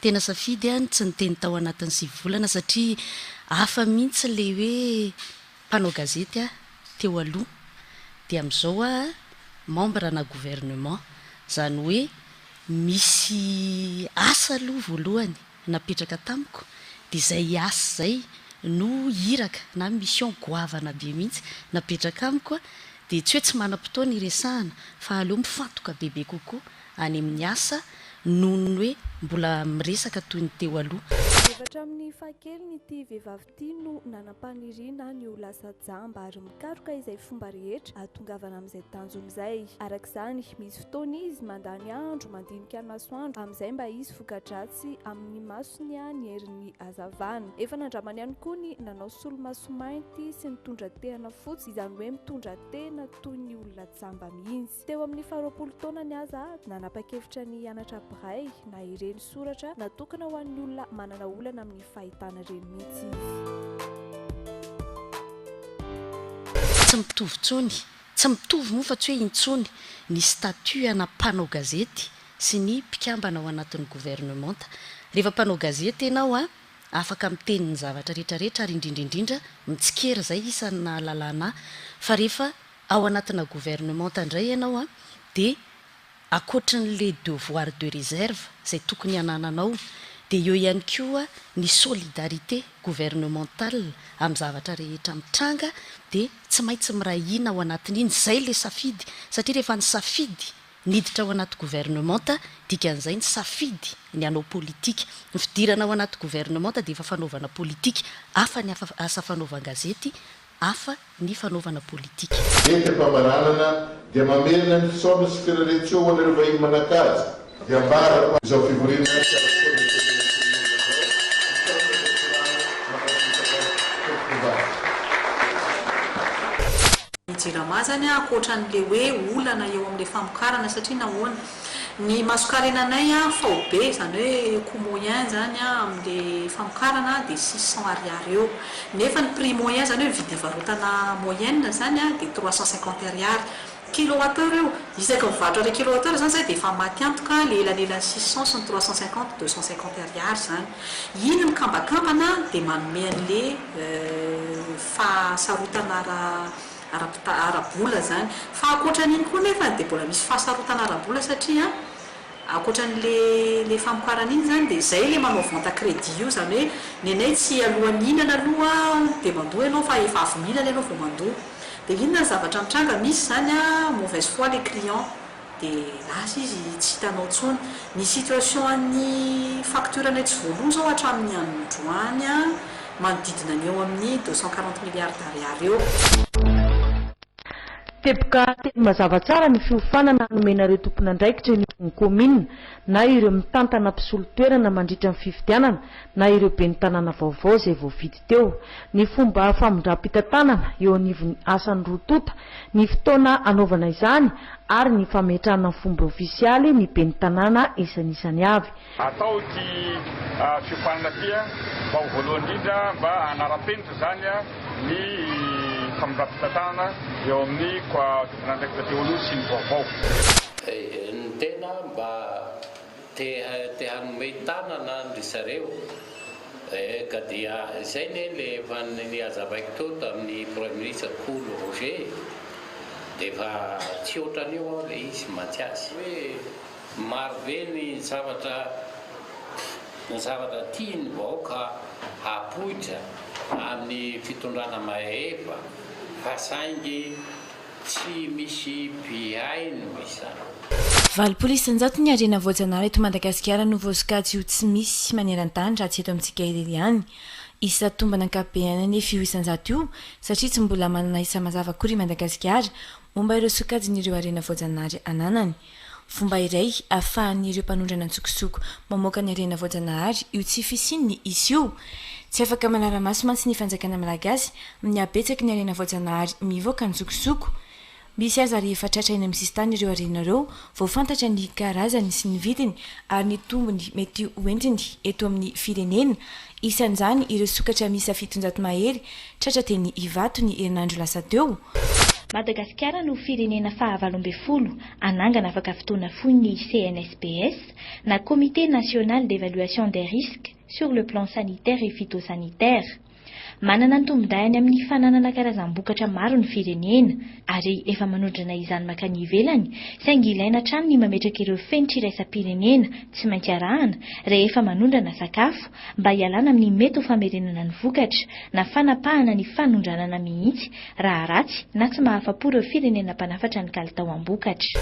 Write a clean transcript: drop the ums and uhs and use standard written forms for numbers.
tena safidy any tsy niteny tao anatin'ny sivolana satria afa mihitsy le hoe mpanao gazety teo aloha dia am'izao membre na gouvernement zany hoe misy asa aloha voalohany napetraka tamiko dia zay asa zay no hiraka na mission goavana be mihitsy napetraka amiko dia tsy hoe tsy manam-potoana iresahana fa aleo mifantoka bebe kokoa any amin'ny asa noho ny hoe mbola miresaka toy ny teo aloha. Efatra amin'ny fakely nyity vehivavy ity no nanam-paniriana ny ho lasa jamba ary mikaroka izay fomba rehetra atongavana amin'izay tanjony izay. Arak'izany misy fotoana izy mandany andro mandinika ny masoandro amin'izay mba izy voka-dratsy amin'ny masony ny herin'ny hazavana. Efa nandramany ihany koa ny nanao solomaso mainty sy nitondra tehana fotsy izany hoe mitondra tena toy ny olona jamba mihitsy. Teo amin'ny 20 taona ny aza nanapa-kevitra ny hianatra biray na ireny soratra natokana ho an'ny olona manana olana amin'ny fahitana ireny mihitsy tsy mitovy tsony tsy mitovy moa fa tsy hoe intsony ny statut ana mpanao gazety sy ny mpikambana ao anatin'ny gouvernement. Rehefa mpanao gazety ianao afaka miteny ny zavatra rehetrarehetra ary indrindrindrindra mitsikera zay isana lalana fa rehefa ao anatina gouvernement indray ianao dia akoatran'le devoir de réserve zay tokony anananao dia eo ihany koa ny solidarité gouvernementale amin'ny zavatra rehetra mitranga dia tsy maintsy mirahina ao anatin'iny zay le safidy satria rehefa ny safidy niditra ao anaty gouvernement dikan'izay ny safidy ny anao politika ny fidirana ao anaty gouvernement dia efa fanaovana politika hafa ny asa fanaovana gazety hafa ny fanaovana politika. Mpamanana dia mamerina ny fisaona sy firaretseo ho an'ireo vahiny manakazy dia mbara izao fivoriana Jirama zany akoatran'le hoe olana eo amin'le famokarana satria nahoana ny masokarenanay faobe zany hoe coût moyen zany amin'le famokarana dia 600 ariary eo nefa ny prix moyen zany hoe vidy varotana moyenne zany dia 350 ariary kilowattheure eo isaka mivarotra le kilowattheure zany zay dia efa maty antoka le elanelan'ny 600 sy ny 350 250 ariary zany iny mikambakambana dia manome an'le fahasarotana ara-bola zany fa akoatran'iny koa nefa dia mbola misy fahasarotana ara-bola satria akoatran'le famokarana iny zany dia zay le manao vente crédit io zany hoe ny anay tsy alohan'ny inana aloha dia mandoa ianao fa efa avy mila le anao vao mandoa dia inona zavatra mitranga misy zany mauvaise foi les clients dia lasa izy tsy hitanao tsony ny situation an'ny facture anay tsy voaloha zao hatramin'ny androany manodidina ny eo amin'ny 240 milliards d'ariary eo. Teboka teny mazava tsara ny fiofanana nomenareo tompon'andraikitra ny komina na ireo mitantana mpisolo toerana mandritra ny fifidianana na ireo be ny tanàna vaovao izay voavidy teo ny fomba famondram-pitantanana eo anivon'ny asan'ny rotota ny fotoana anaovana izany ary ny fametrahana ny fomba ofisialy ny be ny tanàna isan'isany avy. Atao ty fiofanana tia mba ho voalohany indrindra mba hanara-penitra zany ny famondram-pitantanana eo amin'ny tompon'andraikitra teo aloha sy ny vaovao. Ny tena mba te hanome tanana ry zareo ka dia izay le efa ny azavaiko teo tamin'ny premier ministre Kolo Roger dia efa tsy ohatran'io le izy Mathias hoe maro be ny zavatra tiany vahoaka hapoitra amin'ny fitondrana mahefa fa saingy tsy misy bihainy misy Valpolisy njato ny arena voajanahary eto Madagasikara no voasokajy io tsy misy maneran-tany raha tsy eto amintsika irery ihany. Isa tombana ankabeana nefa io isanjato io satria tsy mbola manana isa mazava akory Madagasikara momba ireo sokajin'ireo arena voajanahary ananany. Fomba iray ahafahan'ireo mpanondrana antsokosoko mamoaka ny arena voajanahary io tsy fisininy izy io. Tsy afaka manara-maso mantsy ny fanjakana malagasy amin'ny abetsaky ny arena voajanahary mivoaka ny tsokosoko. Misy aza rehefa tratra eny amin'ny sistany ireo arena ireo vao fantatra ny karazany sy ny vidiny ary ny tombony mety hoentiny eto amin'ny firenena. Isan'izany ireo sokatra misa 700 mahery tratra teny Ivato ny herinandro lasa teo. Madagasikara no firenena faha-20 anangana afaka fotoana fon'ny CNSPS na Comité national d'évaluation des risques sur le plan sanitaire et phytosanitaire. Manana ny tombon-dainy amin'ny fananana karazam-bokatra maro ny firenena ary efa manondrana izany makany ivelany saingy ilaina hatrany ny mametraka ireo fenitra iraisam-pirenena tsy maintsy arahana rehefa manondrana sakafo mba hialana amin'ny mety ho famerenana ny vokatra na fanapahana ny fanondranana mihitsy raha ratsy na tsy mahafa-po ireo firenena mpanafatra ny kalitao am-bokatra.